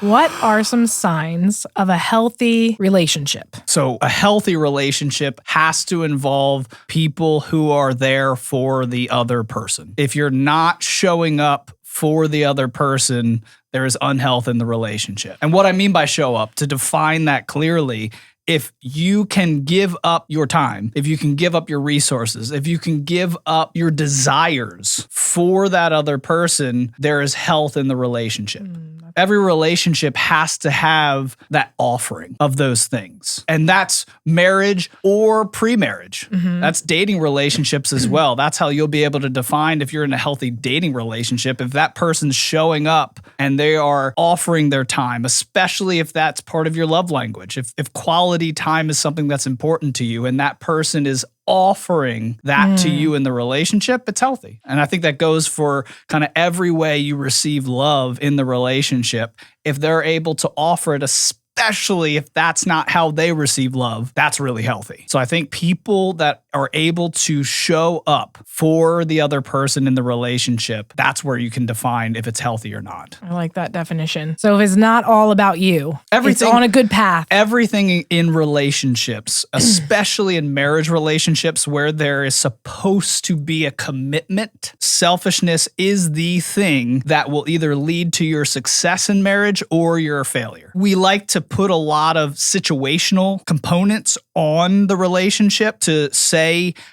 What are some signs of a healthy relationship? So a healthy relationship has to involve people who are there for the other person. If you're not showing up for the other person, there is unhealth in the relationship. And what I mean by show up, to define that clearly, if you can give up your time, if you can give up your resources, if you can give up your desires for that other person, there is health in the relationship. Every relationship has to have that offering of those things. And that's marriage or pre-marriage. That's dating relationships as well. That's how you'll be able to define if you're in a healthy dating relationship. If that person's showing up and they are offering their time, especially if that's part of your love language. If quality time is something that's important to you and that person is offering that to you in the relationship, it's healthy. And I think that goes for kind of every way you receive love in the relationship. If they're able to offer it, especially if that's not how they receive love, that's really healthy. So I think people that are able to show up for the other person in the relationship, that's where you can define if it's healthy or not. I like that definition. So if it's not all about you, it's on a good path. Everything in relationships, especially in marriage relationships where there is supposed to be a commitment, selfishness is the thing that will either lead to your success in marriage or your failure. We like to put a lot of situational components on the relationship to say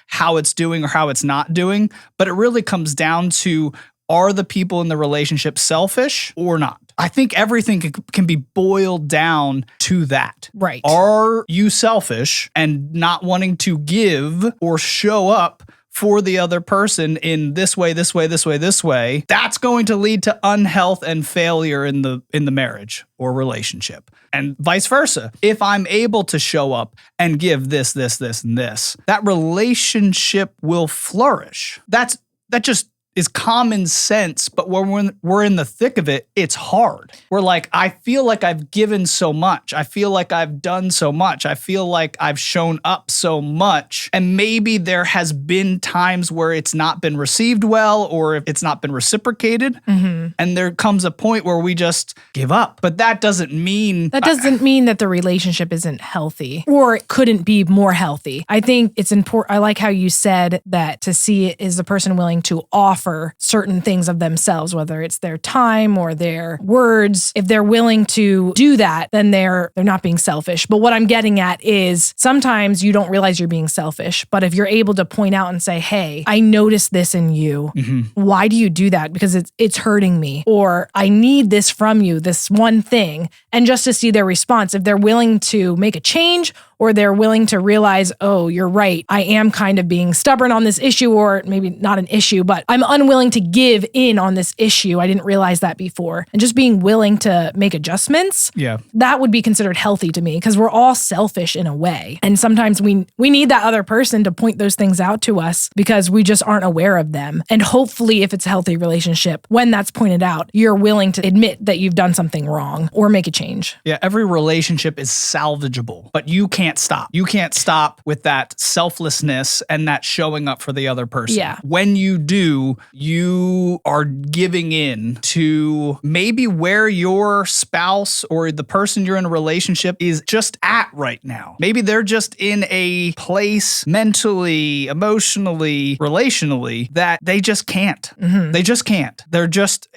how it's doing or how it's not doing, but it really comes down to, are the people in the relationship selfish or not? I think everything can be boiled down to that. Right. Are you selfish and not wanting to give or show up for the other person in this way, this way, this way, this way? That's going to lead to unhealth and failure in the marriage or relationship. And vice versa. If I'm able to show up and give this, this, this, and this, that relationship will flourish. That just is common sense, but when we're in the thick of it, it's hard. We're like, I feel like I've given so much. I feel like I've done so much. I feel like I've shown up so much. And maybe there has been times where it's not been received well or if it's not been reciprocated. And there comes a point where we just give up. But that doesn't mean... That doesn't mean that the relationship isn't healthy or it couldn't be more healthy. I think it's important. I like how you said that to see it is the person willing to offer certain things of themselves, whether it's their time or their words. If they're willing to do that, then they're not being selfish. But what I'm getting at is sometimes you don't realize you're being selfish, but if you're able to point out and say, hey, I noticed this in you. Why do you do that? Because it's hurting me, or I need this from you, this one thing. And just to see their response, if they're willing to make a change or they're willing to realize, oh, you're right, I am kind of being stubborn on this issue, or maybe not an issue, but I'm unwilling to give in on this issue. I didn't realize that before. And just being willing to make adjustments, that would be considered healthy to me, because we're all selfish in a way. And sometimes we need that other person to point those things out to us because we just aren't aware of them. And hopefully, if it's a healthy relationship, when that's pointed out, you're willing to admit that you've done something wrong or make a change. Yeah, every relationship is salvageable, but you can't stop. You can't stop with that selflessness and that showing up for the other person. Yeah. When you do, you are giving in to maybe where your spouse or the person you're in a relationship is just at right now. Maybe they're just in a place mentally, emotionally, relationally that they just can't. They just can't. They're just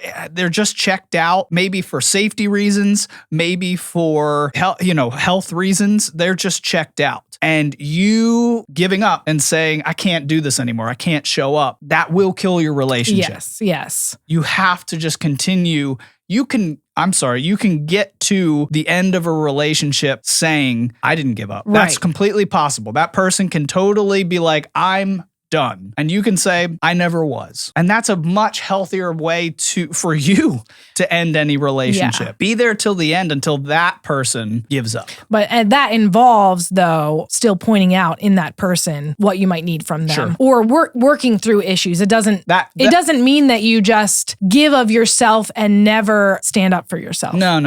checked out, maybe for safety reasons, maybe for health reasons. They're just checked out. And you giving up and saying, I can't do this anymore, I can't show up, that will kill your relationship. Yes. You have to just continue. You can get to the end of a relationship saying, I didn't give up. That's completely possible. That person can totally be like, I'm done. And you can say, I never was. And that's a much healthier way for you to end any relationship. Yeah. Be there till the end until that person gives up. But that involves, though, still pointing out in that person what you might need from them. Sure. Or working through issues. It doesn't doesn't mean that you just give of yourself and never stand up for yourself. No.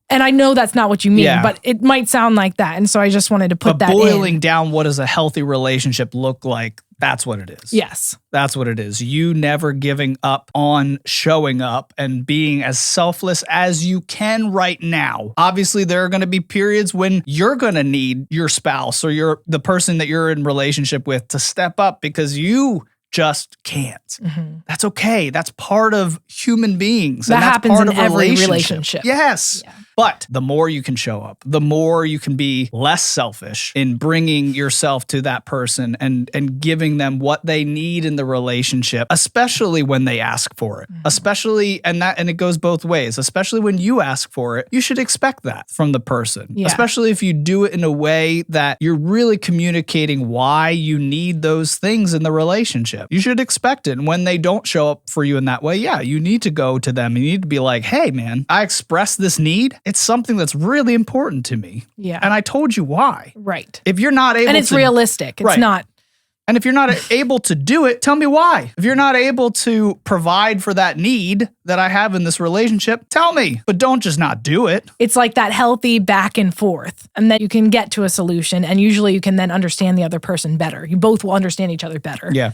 And I know that's not what you mean, but it might sound like that. And so I just wanted to put that in. Boiling down, what does a healthy relationship look like? That's what it is. Yes. That's what it is. You never giving up on showing up and being as selfless as you can right now. Obviously, there are going to be periods when you're going to need your spouse or the person that you're in relationship with to step up because you just can't. Mm-hmm. That's okay. That's part of human beings. That and that's happens part in of every relationship. Yes. Yeah. But the more you can show up, the more you can be less selfish in bringing yourself to that person and giving them what they need in the relationship, especially when they ask for it. Especially, and it goes both ways, especially when you ask for it, you should expect that from the person. Yeah. Especially if you do it in a way that you're really communicating why you need those things in the relationship. You should expect it. And when they don't show up for you in that way, yeah, you need to go to them and you need to be like, hey man, I expressed this need. It's something that's really important to me. Yeah. And I told you why. Right. If you're not able to. And it's realistic. It's Right. not. And if you're not able to do it, tell me why. If you're not able to provide for that need that I have in this relationship, tell me. But don't just not do it. It's like that healthy back and forth, and that you can get to a solution, and usually you can then understand the other person better. You both will understand each other better. Yeah.